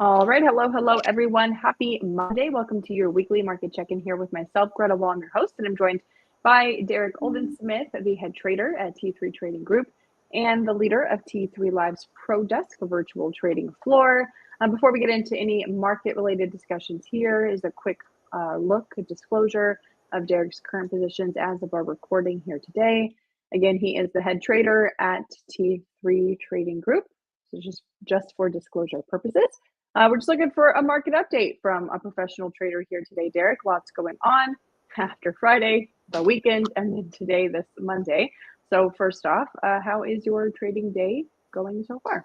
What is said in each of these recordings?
All right. Hello, everyone. Happy Monday. Welcome to your weekly market check-in here with myself, Greta Wall, I'm your host, and I'm joined by Derrick Oldensmith, the head trader at T3 Trading Group and the leader of T3 Live's Pro Desk, a virtual trading floor. Before we get into any market-related discussions, here is a quick a disclosure of Derrick's current positions as of our recording here today. Again, he is the head trader at T3 Trading Group. So just for disclosure purposes. We're just looking for a market update from a professional trader here today, Derrick. Lots going on after Friday, the weekend, and then today, this Monday. So first off, how is your trading day going so far?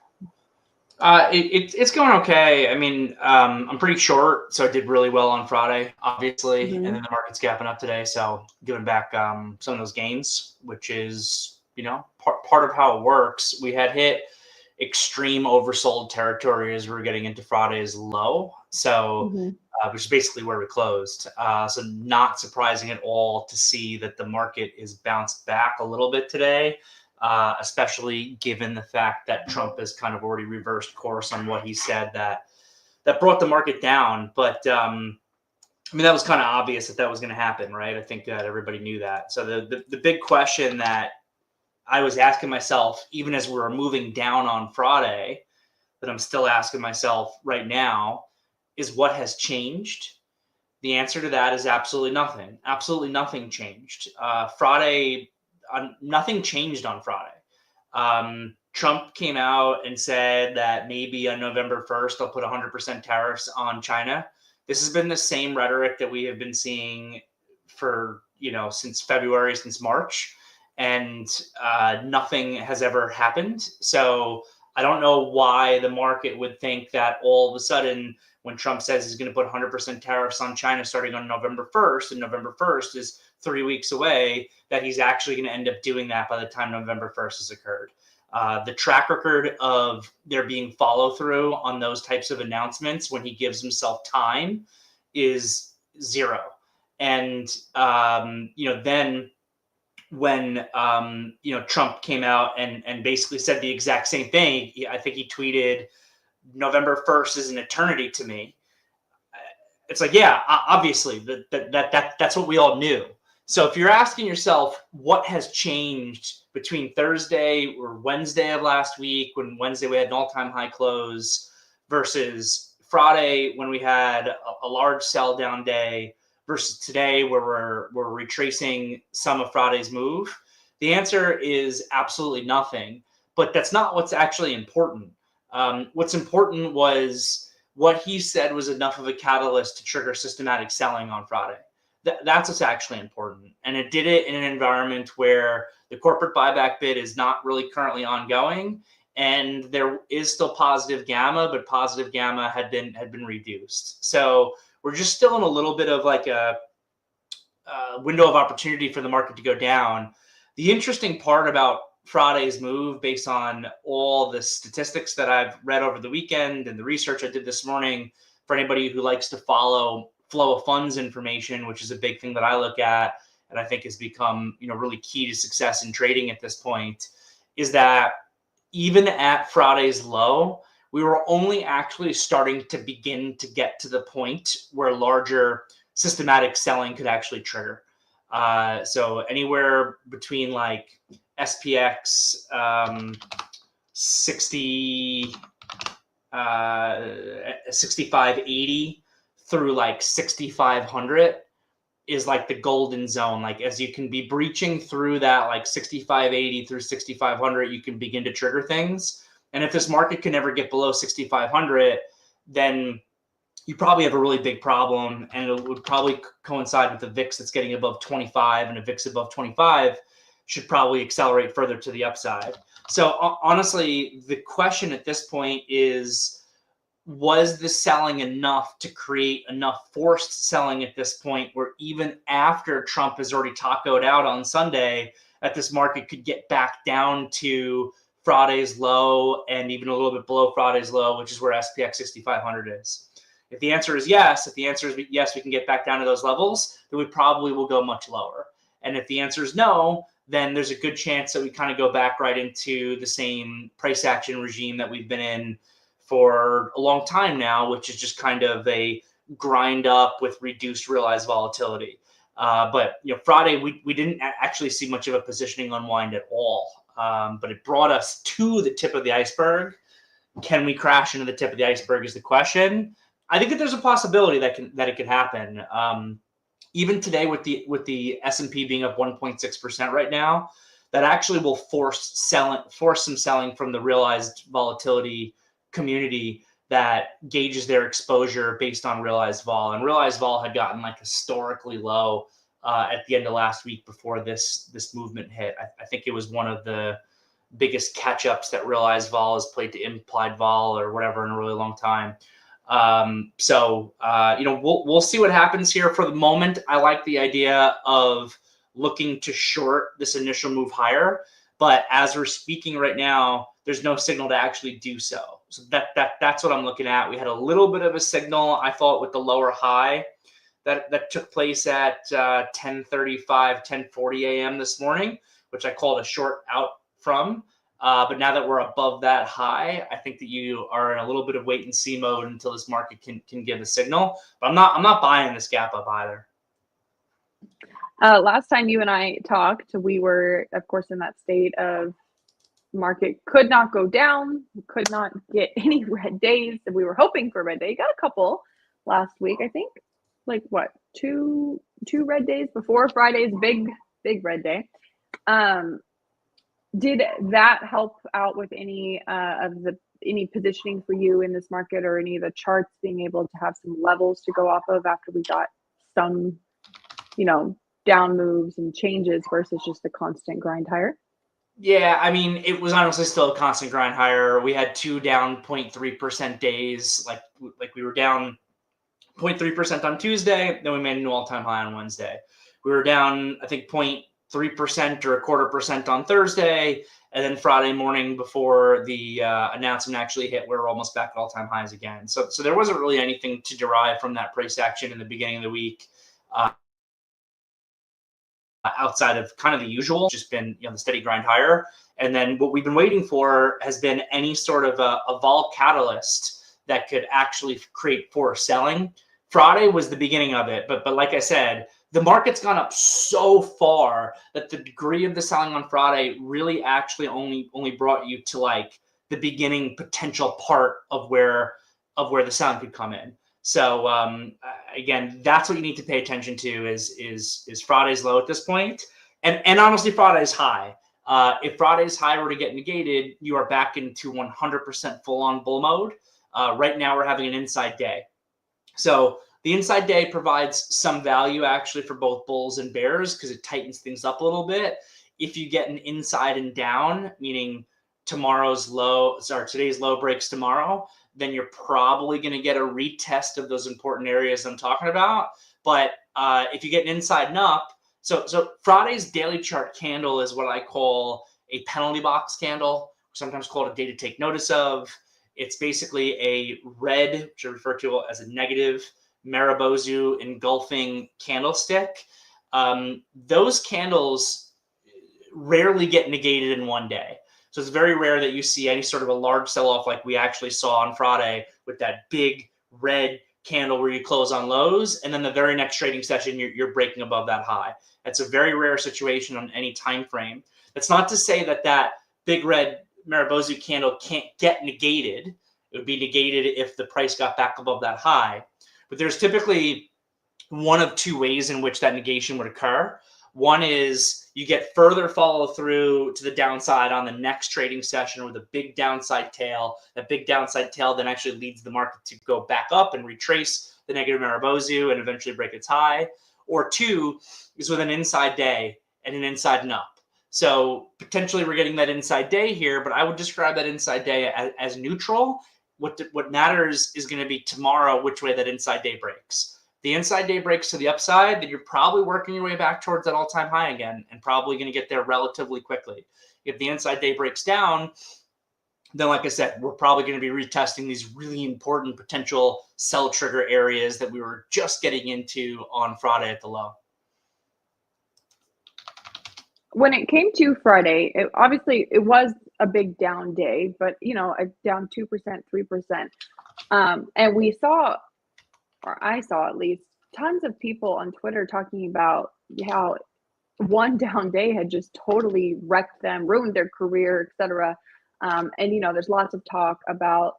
It's going okay. I mean, I'm pretty short, so I did really well on Friday, obviously, and then the market's gapping up today, so giving back some of those gains, which is part of how it works. We had hit extreme oversold territory as we were getting into Friday's low, so which is basically where we closed. So not surprising at all to see that the market is bounced back a little bit today. Especially given the fact that Trump has kind of already reversed course on what he said that brought the market down. But I mean, that was kind of obvious that was going to happen, right? I think that everybody knew that. So the big question that I was asking myself, even as we were moving down on Friday, that I'm still asking myself right now, is what has changed? The answer to that is absolutely nothing. Absolutely nothing changed. Friday. Nothing changed on Friday. Trump came out and said that maybe on November 1st, they'll put 100% tariffs on China. This has been the same rhetoric that we have been seeing for, since February, since March, and nothing has ever happened. So I don't know why the market would think that all of a sudden, when Trump says he's going to put 100% tariffs on China starting on November 1st, and November 1st is 3 weeks away, that he's actually going to end up doing that by the time November 1st has occurred. The track record of there being follow through on those types of announcements when he gives himself time is zero. And, then when, Trump came out and basically said the exact same thing, I think he tweeted, November 1st is an eternity to me. It's like, yeah, obviously that's what we all knew. So if you're asking yourself what has changed between Thursday or Wednesday of last week, when Wednesday we had an all-time high close, versus Friday when we had a large sell down day, versus today where we're retracing some of Friday's move, the answer is absolutely nothing. But that's not what's actually important. What's important was what he said was enough of a catalyst to trigger systematic selling on Friday. That's what's actually important. And it did it in an environment where the corporate buyback bid is not really currently ongoing. And there is still positive gamma, but positive gamma had been reduced. So we're just still in a little bit of like a window of opportunity for the market to go down. The interesting part about Friday's move, based on all the statistics that I've read over the weekend and the research I did this morning, for anybody who likes to follow flow of funds information, which is a big thing that I look at and I think has become really key to success in trading at this point, is that even at Friday's low, we were only actually starting to begin to get to the point where larger systematic selling could actually trigger. So anywhere between like SPX 6580 through like 6500 is like the golden zone. Like as you can be breaching through that, like 6580 through 6500, you can begin to trigger things. And if this market can never get below 6500, then you probably have a really big problem, and it would probably coincide with the VIX that's getting above 25, and a VIX above 25 should probably accelerate further to the upside. So honestly, the question at this point is, was the selling enough to create enough forced selling at this point where even after Trump has already tacoed out on Sunday, that this market could get back down to Friday's low and even a little bit below Friday's low, which is where SPX 6500 is? If the answer is yes, we can get back down to those levels, then we probably will go much lower. And if the answer is no, then there's a good chance that we kind of go back right into the same price action regime that we've been in for a long time now, which is just kind of a grind up with reduced realized volatility. But Friday we didn't actually see much of a positioning unwind at all. But it brought us to the tip of the iceberg. Can we crash into the tip of the iceberg is the question. I think that there's a possibility that it could happen. Even today with the S&P being up 1.6% right now, that actually will force some selling from the realized volatility community that gauges their exposure based on realized vol. And realized vol had gotten like historically low at the end of last week before this movement hit. I think it was one of the biggest catch-ups that realized vol has played to implied vol or whatever in a really long time. We'll see what happens here. For the moment, I like the idea of looking to short this initial move higher, but as we're speaking right now, there's no signal to actually do so. So that's what I'm looking at. We had a little bit of a signal, I thought, with the lower high that took place at 10:35, 10:40 a.m. this morning, which I called a short out from. But now that we're above that high, I think that you are in a little bit of wait and see mode until this market can give a signal. But I'm not buying this gap up either. Last time you and I talked, we were, of course, in that state of market could not go down, could not get any red days. We were hoping for a red day. Got a couple last week, I think. Like what? Two red days before Friday's big red day. Did that help out with any positioning for you in this market, or any of the charts being able to have some levels to go off of after we got some, down moves and changes versus just the constant grind higher? Yeah, I mean, it was honestly still a constant grind higher. We had 2 down 0.3% days. Like we were down 0.3% on Tuesday, then we made a new all-time high on Wednesday. We were down, I think, 0.3% or 0.25% on Thursday, and then Friday morning before the announcement actually hit, we were almost back at all-time highs again. So there wasn't really anything to derive from that price action in the beginning of the week. Outside of kind of the usual, just been the steady grind higher. And then what we've been waiting for has been any sort of a vol catalyst that could actually create forced selling. Friday was the beginning of it, but like I said, the market's gone up so far that the degree of the selling on Friday really actually only brought you to like the beginning potential part of where the selling could come in. So again, that's what you need to pay attention to is Friday's low at this point, and honestly Friday's high. If Friday's high were to get negated, you are back into 100% full-on bull mode. Right now we're having an inside day, so the inside day provides some value actually for both bulls and bears because it tightens things up a little bit. If you get an inside and down, meaning today's low breaks tomorrow, then you're probably going to get a retest of those important areas I'm talking about. But if you get an inside and up, so Friday's daily chart candle is what I call a penalty box candle, sometimes called a day to take notice of. It's basically a red, which I refer to as a negative Maribozu engulfing candlestick. Those candles rarely get negated in one day. So it's very rare that you see any sort of a large sell-off like we actually saw on Friday with that big red candle where you close on lows, and then the very next trading session you're breaking above that high. That's a very rare situation on any time frame. That's not to say that big red Maribozu candle can't get negated. It would be negated if the price got back above that high. But there's typically one of two ways in which that negation would occur. One is you get further follow through to the downside on the next trading session with a big downside tail. That big downside tail then actually leads the market to go back up and retrace the negative Maribozu and eventually break its high. Or two is with an inside day and an inside and up. So potentially we're getting that inside day here, but I would describe that inside day as neutral. What matters is going to be tomorrow which way that inside day breaks. The inside day breaks to the upside, then you're probably working your way back towards that all-time high again and probably going to get there relatively quickly. If the inside day breaks down, then like I said, we're probably going to be retesting these really important potential sell trigger areas that we were just getting into on Friday at the low. When it came to Friday, it was a big down day, but a down 2%, 3%. And we saw, or I saw at least, tons of people on Twitter talking about how one down day had just totally wrecked them, ruined their career, etc. And there's lots of talk about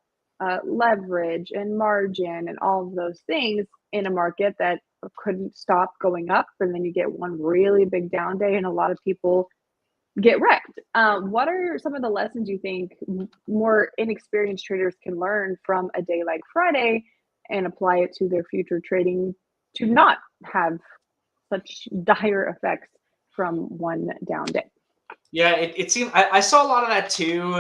leverage and margin and all of those things in a market that couldn't stop going up, and then you get one really big down day and a lot of people get wrecked. What are some of the lessons you think more inexperienced traders can learn from a day like Friday and apply it to their future trading to not have such dire effects from one down day? Yeah, it seemed I saw a lot of that too,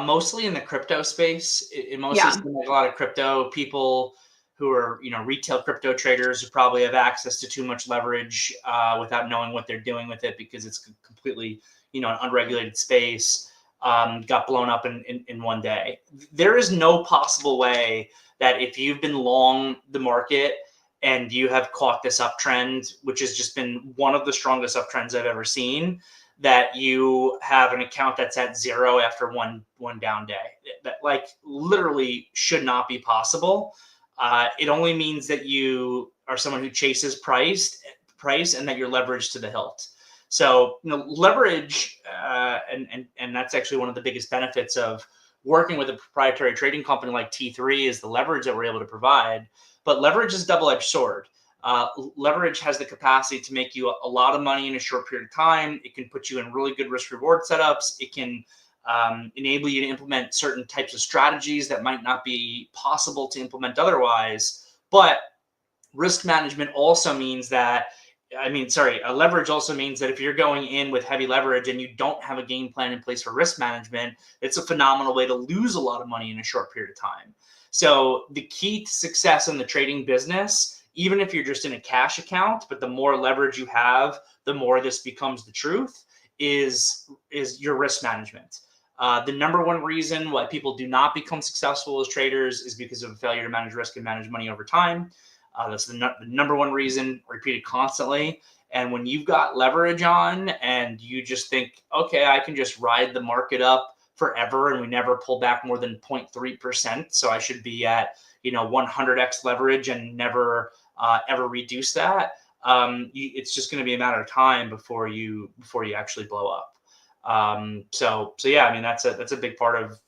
mostly in the crypto space. It mostly seemed like a lot of crypto people who are, retail crypto traders who probably have access to too much leverage without knowing what they're doing with it because it's completely, an unregulated space, got blown up in one day. There is no possible way that if you've been long the market and you have caught this uptrend, which has just been one of the strongest uptrends I've ever seen, that you have an account that's at zero after one down day. That literally should not be possible. It only means that you are someone who chases price and that you're leveraged to the hilt. So leverage, and that's actually one of the biggest benefits of working with a proprietary trading company like T3 is the leverage that we're able to provide. But leverage is a double-edged sword. Leverage has the capacity to make you a lot of money in a short period of time. It can put you in really good risk-reward setups. It can enable you to implement certain types of strategies that might not be possible to implement otherwise. But risk management also means that, leverage also means that if you're going in with heavy leverage and you don't have a game plan in place for risk management, it's a phenomenal way to lose a lot of money in a short period of time. So the key to success in the trading business, even if you're just in a cash account, but the more leverage you have, the more this becomes the truth, is your risk management. The number one reason why people do not become successful as traders is because of a failure to manage risk and manage money over time. That's the number one reason, repeated constantly. And when you've got leverage on and you just think, okay, I can just ride the market up forever and we never pull back more than 0.3%. So I should be at, 100x leverage and never ever reduce that. It's just going to be a matter of time before you actually blow up. So yeah, that's a big part of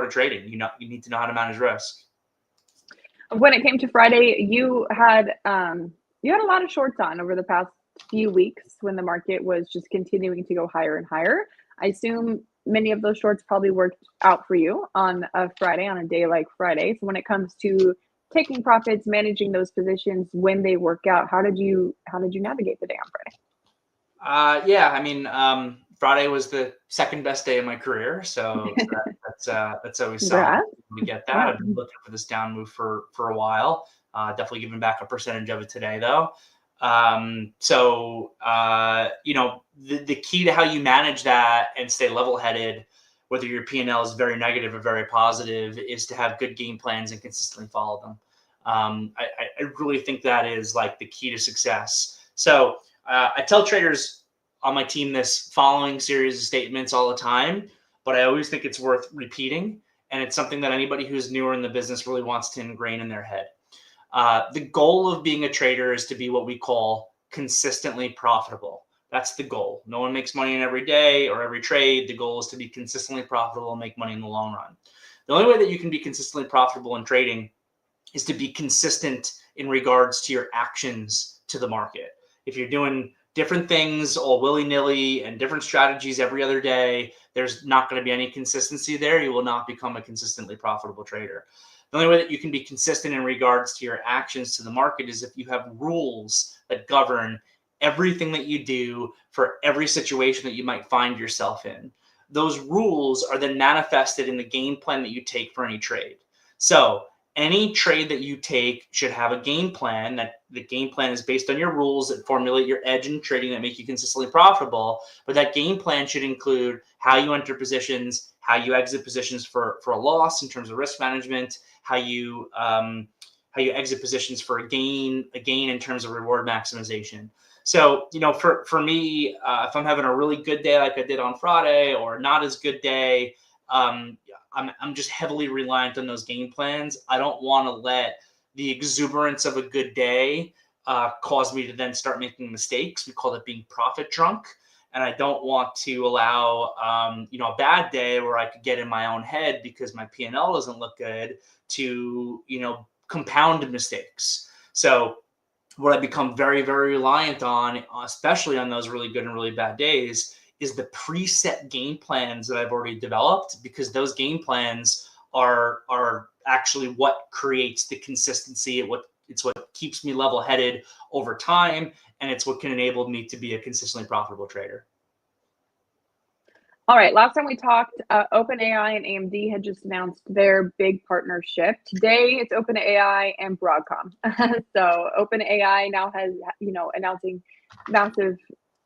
trading. You need to know how to manage risk. When it came to Friday, you had a lot of shorts on over the past few weeks when the market was just continuing to go higher and higher. I assume many of those shorts probably worked out for you on a Friday, on a day like Friday. So when it comes to taking profits, managing those positions when they work out, how did you navigate the day on Friday? Friday was the second best day of my career, so that's always something to get that. Wow. I've been looking for this down move for a while. Definitely giving back a percentage of it today, though. The key to how you manage that and stay level-headed, whether your P&L is very negative or very positive, is to have good game plans and consistently follow them. I really think that is the key to success. So I tell traders on my team this following series of statements all the time, but I always think it's worth repeating. And it's something that anybody who's newer in the business really wants to ingrain in their head. The goal of being a trader is to be what we call consistently profitable. That's the goal. No one makes money in every day or every trade. The goal is to be consistently profitable and make money in the long run. The only way that you can be consistently profitable in trading is to be consistent in regards to your actions to the market. If you're doing different things all willy-nilly and different strategies every other day, there's not going to be any consistency there. You will not become a consistently profitable trader. The only way that you can be consistent in regards to your actions to the market is if you have rules that govern everything that you do for every situation that you might find yourself in. Those rules are then manifested in the game plan that you take for any trade. So any trade that you take should have a game plan. That the game plan is based on your rules that formulate your edge in trading that make you consistently profitable. But that game plan should include how you enter positions, how you exit positions for a loss in terms of risk management, how you how you exit positions for a gain in terms of reward maximization. So, for me, if I'm having a really good day like I did on Friday, or not as good day, I'm just heavily reliant on those game plans. I don't want to let the exuberance of a good day cause me to then start making mistakes. We call it being profit drunk. And I don't want to allow, a bad day where I could get in my own head because my P&L doesn't look good to, compound mistakes. So what I become very, very reliant on, especially on those really good and really bad days, is the preset game plans that I've already developed, because those game plans are actually what creates the consistency. It's what keeps me level-headed over time, and it's what can enable me to be a consistently profitable trader. All right. Last time we talked, OpenAI and AMD had just announced their big partnership. Today, it's OpenAI and Broadcom. So OpenAI now has, announcing massive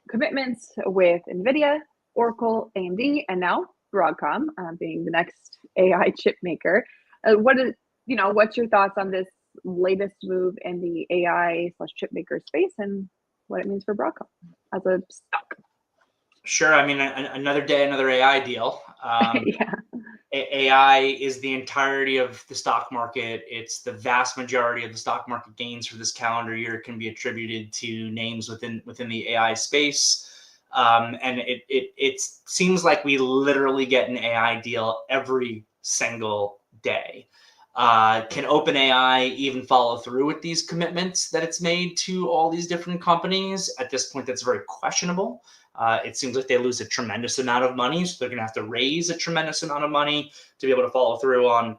commitments with NVIDIA, Oracle, AMD, and now Broadcom being the next AI chip maker. What's your thoughts on this latest move in the AI/chip maker space and what it means for Broadcom as a stock? Sure. I mean, another day, another AI deal. Yeah. AI is the entirety of the stock market. It's the vast majority of the stock market gains for this calendar year can be attributed to names within the AI space. And it seems like we literally get an AI deal every single day. Can OpenAI even follow through with these commitments that it's made to all these different companies? At this point, that's very questionable. It seems like they lose a tremendous amount of money, so they're going to have to raise a tremendous amount of money to be able to follow through on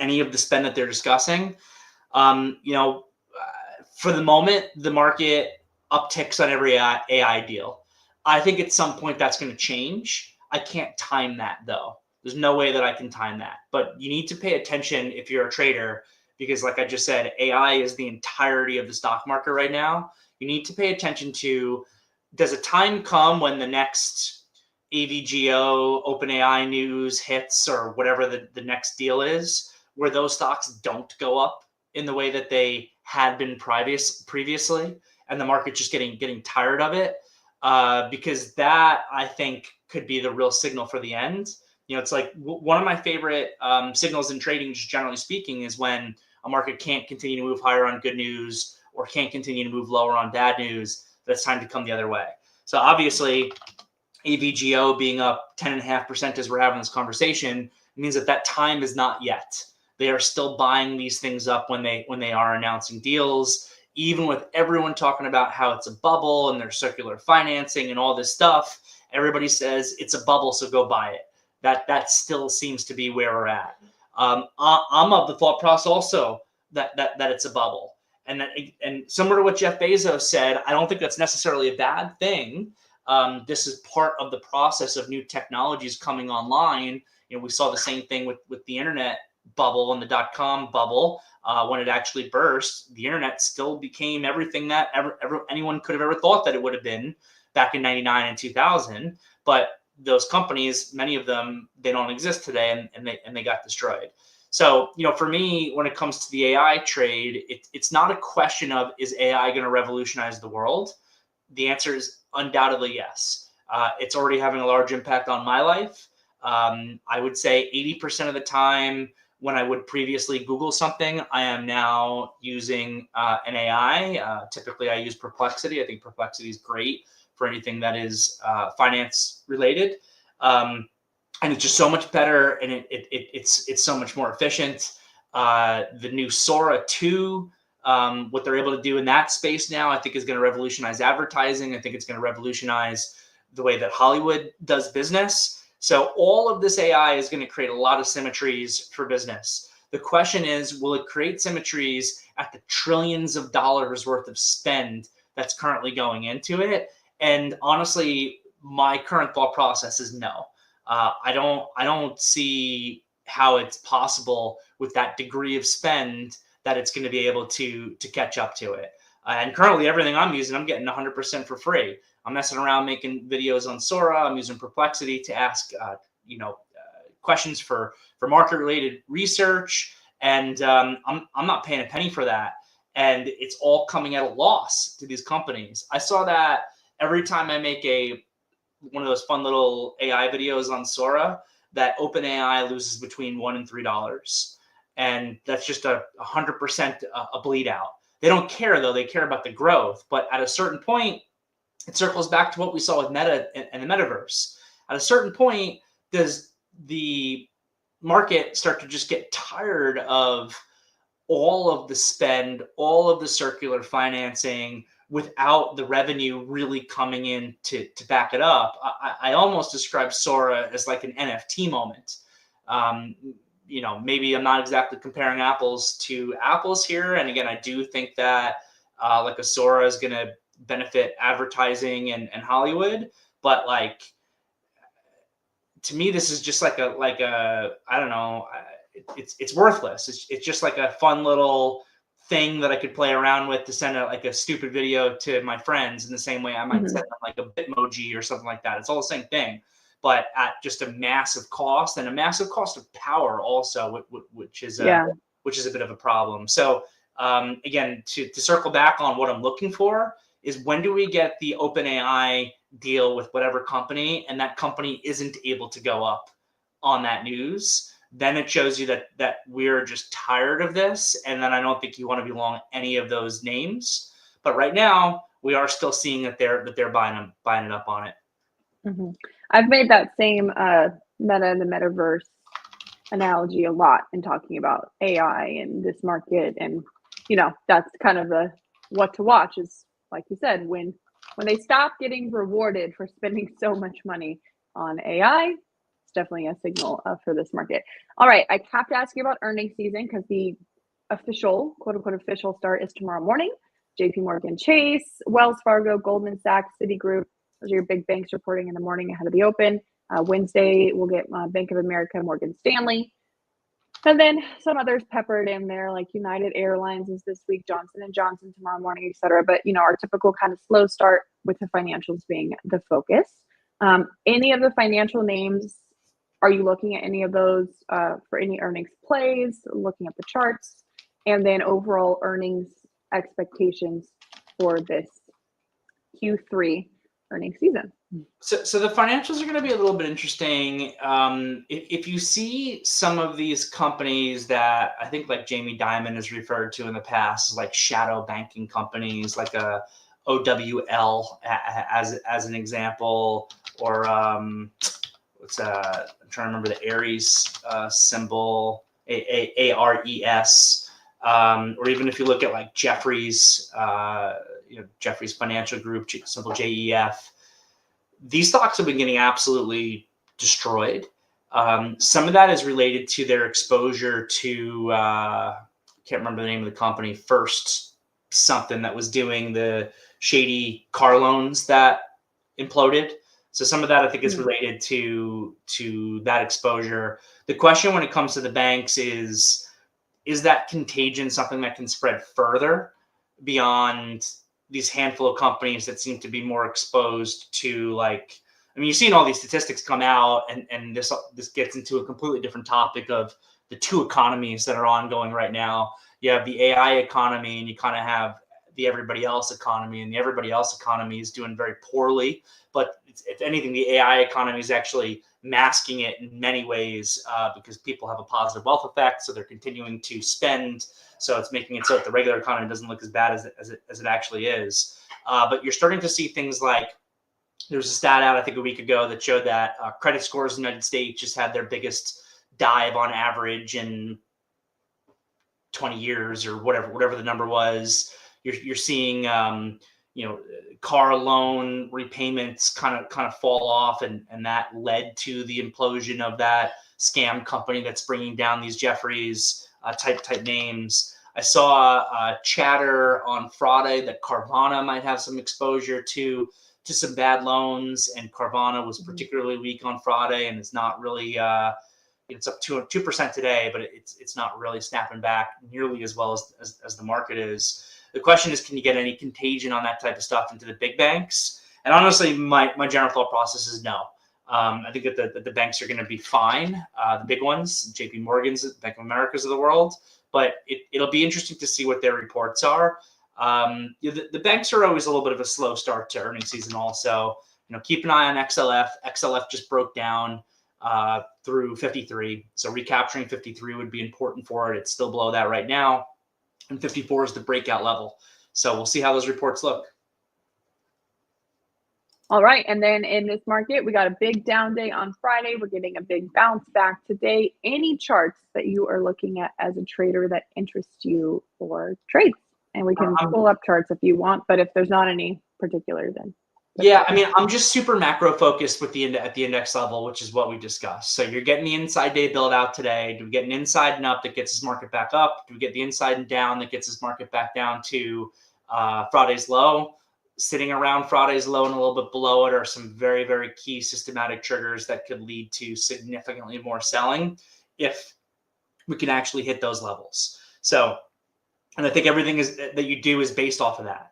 any of the spend that they're discussing. For the moment, the market upticks on every AI deal. I think at some point that's going to change. I can't time that, though. There's no way that I can time that. But you need to pay attention if you're a trader, because like I just said, AI is the entirety of the stock market right now. You need to pay attention to, does a time come when the next AVGO, OpenAI news hits, or whatever the next deal is, where those stocks don't go up in the way that they had been previously, and the market just getting tired of it? Because that, I think, could be the real signal for the end. It's like one of my favorite signals in trading, just generally speaking, is when a market can't continue to move higher on good news or can't continue to move lower on bad news. That's time to come the other way. So obviously, AVGO being up 10.5% as we're having this conversation means that time is not yet. They are still buying these things up when they are announcing deals, even with everyone talking about how it's a bubble and there's circular financing and all this stuff. Everybody says it's a bubble, so go buy it. That still seems to be where we're at. I'm of the thought process also that it's a bubble. And similar to what Jeff Bezos said, I don't think that's necessarily a bad thing. This is part of the process of new technologies coming online. We saw the same thing with the internet bubble and the .com bubble. When it actually burst, the internet still became everything that anyone could have ever thought that it would have been back in 99 and 2000. But those companies, many of them, they don't exist today, and they got destroyed. So, for me, when it comes to the AI trade, it's not a question of, is AI going to revolutionize the world? The answer is undoubtedly yes. It's already having a large impact on my life. I would say 80% of the time when I would previously Google something, I am now using an AI. Typically, I use Perplexity. I think Perplexity is great for anything that is finance related. And it's just so much better, and it's so much more efficient. The new Sora 2, what they're able to do in that space now, I think is going to revolutionize advertising. I think it's going to revolutionize the way that Hollywood does business. So all of this AI is going to create a lot of symmetries for business. The question is, will it create symmetries at the trillions of dollars worth of spend that's currently going into it? And honestly, my current thought process is no. I don't see how it's possible with that degree of spend that it's going to be able to catch up to it. And currently, everything I'm using, I'm getting 100% for free. I'm messing around making videos on Sora. I'm using Perplexity to ask questions for market related research. And I'm not paying a penny for that. And it's all coming at a loss to these companies. I saw that every time I make one of those fun little AI videos on Sora, that OpenAI loses between $1 and $3. And that's just 100% a bleed out. They don't care, though. They care about the growth. But at a certain point, it circles back to what we saw with Meta and the metaverse. At a certain point, does the market start to just get tired of all of the spend, all of the circular financing without the revenue really coming in to back it up? I almost describe Sora as like an NFT moment. Maybe I'm not exactly comparing apples to apples here. And again, I do think that like a Sora is going to benefit advertising and Hollywood, but like, to me, this is just like a I don't know, it's worthless. It's just like a fun little thing that I could play around with to send like a stupid video to my friends in the same way I might send them like a Bitmoji or something like that. It's all the same thing, but at just a massive cost, and a massive cost of power also, which is a bit of a problem. So again, to circle back on what I'm looking for is, when do we get the OpenAI deal with whatever company, and that company isn't able to go up on that news? Then it shows you that we're just tired of this, and then I don't think you want to be long any of those names. But right now, we are still seeing that they're buying it up on it. I've made that same Meta and the metaverse analogy a lot in talking about AI and this market, and that's kind of the what to watch is, like you said, when they stop getting rewarded for spending so much money on AI. Definitely a signal for this market. All right, I have to ask you about earnings season, because the official, quote unquote, official start is tomorrow morning. JP Morgan Chase, Wells Fargo, Goldman Sachs, Citigroup. Those are your big banks reporting in the morning ahead of the open. Wednesday, we'll get Bank of America, Morgan Stanley. And then some others peppered in there, like United Airlines is this week, Johnson & Johnson tomorrow morning, et cetera. But, our typical kind of slow start with the financials being the focus. Any of the financial names, are you looking at any of those for any earnings plays, looking at the charts, and then overall earnings expectations for this Q3 earnings season? So the financials are going to be a little bit interesting. If you see some of these companies that I think like Jamie Dimon has referred to in the past, like shadow banking companies, like a OWL as an example, or I'm trying to remember the Ares symbol, ARES, or even if you look at like Jefferies, Jefferies Financial Group, symbol JEF. These stocks have been getting absolutely destroyed. Some of that is related to their exposure to, I can't remember the name of the company, First something, that was doing the shady car loans that imploded. So some of that I think is related to that exposure. The question when it comes to the banks is that contagion something that can spread further beyond these handful of companies that seem to be more exposed to, like, I mean, you've seen all these statistics come out, and this gets into a completely different topic of the two economies that are ongoing right now. You have the AI economy, and you kind of have the everybody else economy, and the everybody else economy is doing very poorly. But if anything, the AI economy is actually masking it in many ways because people have a positive wealth effect, so they're continuing to spend. So it's making it so that the regular economy doesn't look as bad as it actually is. But you're starting to see things like, there was a stat out, I think, a week ago that showed that credit scores in the United States just had their biggest dive on average in 20 years or whatever the number was. You're seeing car loan repayments kind of fall off, and that led to the implosion of that scam company that's bringing down these Jefferies type names. I saw chatter on Friday that Carvana might have some exposure to some bad loans, and Carvana was particularly weak on Friday, and it's not really it's up 2% today, but it's not really snapping back nearly as well as the market is. The question is, can you get any contagion on that type of stuff into the big banks? And honestly, my general thought process is no. I think that the banks are going to be fine, the big ones, JP Morgan's, Bank of America's of the world. But it'll be interesting to see what their reports are. The banks are always a little bit of a slow start to earnings season also. Keep an eye on XLF. XLF just broke down through 53. So recapturing 53 would be important for it. It's still below that right now. And 54 is the breakout level. So we'll see how those reports look. All right. And then in this market, we got a big down day on Friday. We're getting a big bounce back today. Any charts that you are looking at as a trader that interest you for trades? And we can pull up charts if you want, but if there's not any particular, then. Yeah, I mean, I'm just super macro focused with at the index level, which is what we discussed. So you're getting the inside day build out today. Do we get an inside and up that gets this market back up? Do we get the inside and down that gets this market back down to Friday's low? Sitting around Friday's low and a little bit below it are some very, very key systematic triggers that could lead to significantly more selling if we can actually hit those levels. So, and I think everything that you do is based off of that.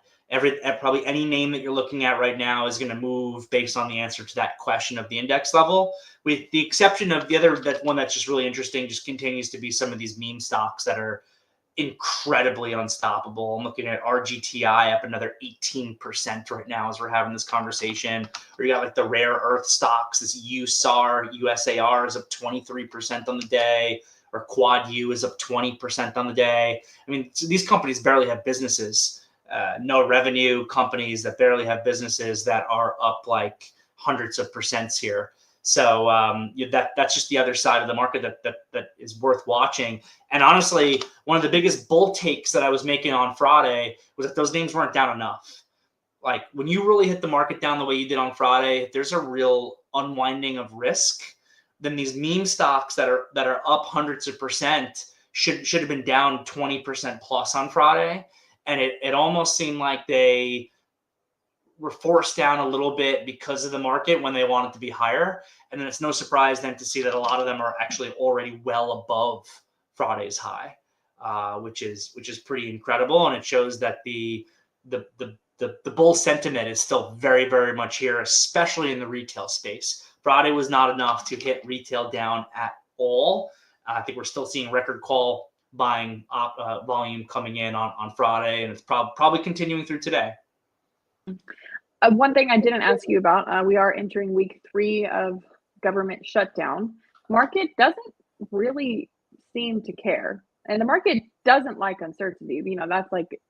Probably any name that you're looking at right now is going to move based on the answer to that question of the index level, with the exception of the other one that's just really interesting, just continues to be some of these meme stocks that are incredibly unstoppable. I'm looking at RGTI up another 18% right now as we're having this conversation. Or you got like the rare earth stocks, this USAR is up 23% on the day, or Quad U is up 20% on the day. I mean, these companies barely have businesses, no revenue companies that barely have businesses that are up like hundreds of percents here. So that's just the other side of the market that is worth watching. And honestly, one of the biggest bull takes that I was making on Friday was that those names weren't down enough. Like when you really hit the market down the way you did on Friday, there's a real unwinding of risk. Then these meme stocks that are up hundreds of percent should have been down 20% plus on Friday. And it almost seemed like they were forced down a little bit because of the market when they wanted to be higher. And then it's no surprise then to see that a lot of them are actually already well above Friday's high, which is pretty incredible. And it shows that the bull sentiment is still very, very much here, especially in the retail space. Friday was not enough to hit retail down at all. I think we're still seeing record call buying volume coming in on Friday, and it's probably continuing through today. One thing I didn't ask you about, we are entering week 3 of government shutdown. Market doesn't really seem to care. And the market doesn't like uncertainty. That's like,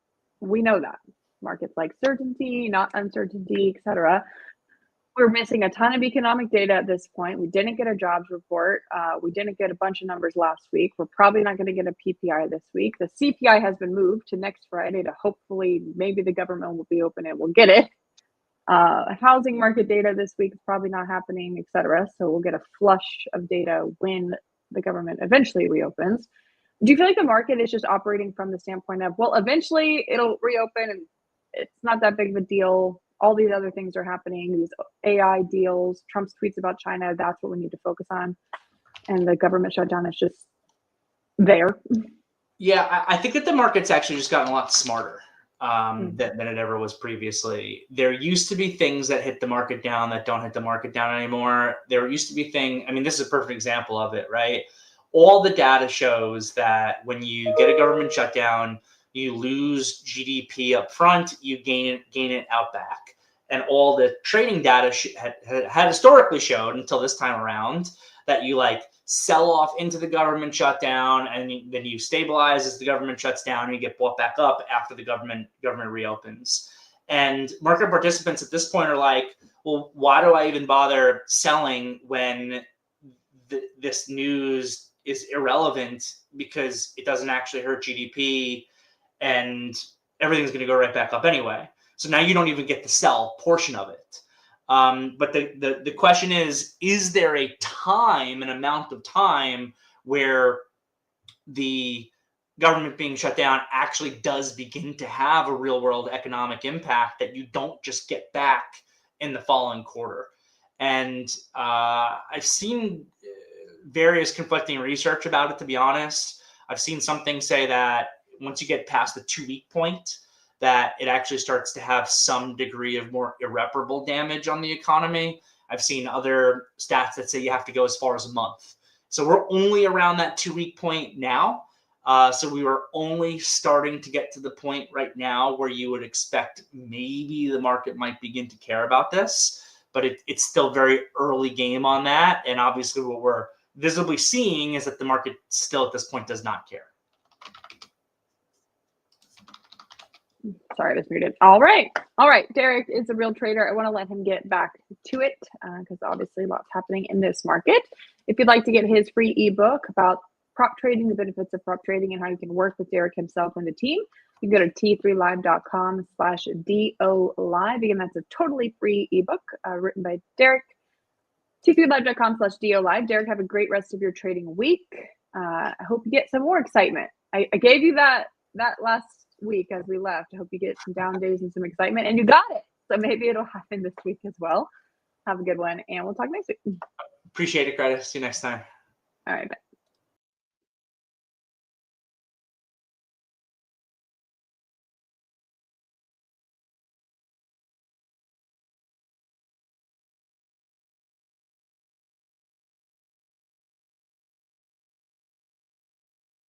we know that. Markets like certainty, not uncertainty, etc. We're missing a ton of economic data at this point. We didn't get a jobs report. We didn't get a bunch of numbers last week. We're probably not going to get a PPI this week. The CPI has been moved to next Friday to hopefully maybe the government will be open and we'll get it. Housing market data this week is probably not happening, etc. So we'll get a flush of data when the government eventually reopens. Do you feel like the market is just operating from the standpoint of, well, eventually it'll reopen and it's not that big of a deal? All these other things are happening, these AI deals, Trump's tweets about China, that's what we need to focus on. And the government shutdown is just there. Yeah, I think that the market's actually just gotten a lot smarter than it ever was previously. There used to be things that hit the market down that don't hit the market down anymore. There used to be this is a perfect example of it, right? All the data shows that when you get a government shutdown, you lose GDP up front, you gain it out back. And all the trading data had historically showed until this time around that you like sell off into the government shutdown and then you stabilize as the government shuts down and you get bought back up after the government reopens. And market participants at this point are like, well, why do I even bother selling when this news is irrelevant because it doesn't actually hurt GDP and everything's going to go right back up anyway. So now you don't even get the sell portion of it. But the question is there a time, an amount of time where the government being shut down actually does begin to have a real world economic impact that you don't just get back in the following quarter? And I've seen various conflicting research about it, to be honest. I've seen some things say that once you get past the 2-week point, that it actually starts to have some degree of more irreparable damage on the economy. I've seen other stats that say you have to go as far as a month. So we're only around that 2-week point now. So we were only starting to get to the point right now where you would expect maybe the market might begin to care about this, but it's still very early game on that. And obviously what we're visibly seeing is that the market still at this point does not care. Sorry, I was muted. All right. Derrick is a real trader. I want to let him get back to it because obviously lots happening in this market. If you'd like to get his free ebook about prop trading, the benefits of prop trading, and how you can work with Derrick himself and the team, you can go to t3live.com/DO live. Again, that's a totally free ebook written by Derrick. t3live.com/DO live. Derrick, have a great rest of your trading week. I hope you get some more excitement. I gave you that last week as we left. I hope you get some down days and some excitement, and you got it. So maybe it'll happen this week as well. Have a good one, and we'll talk next week. Appreciate it, Greta. See you next time. All right, bye.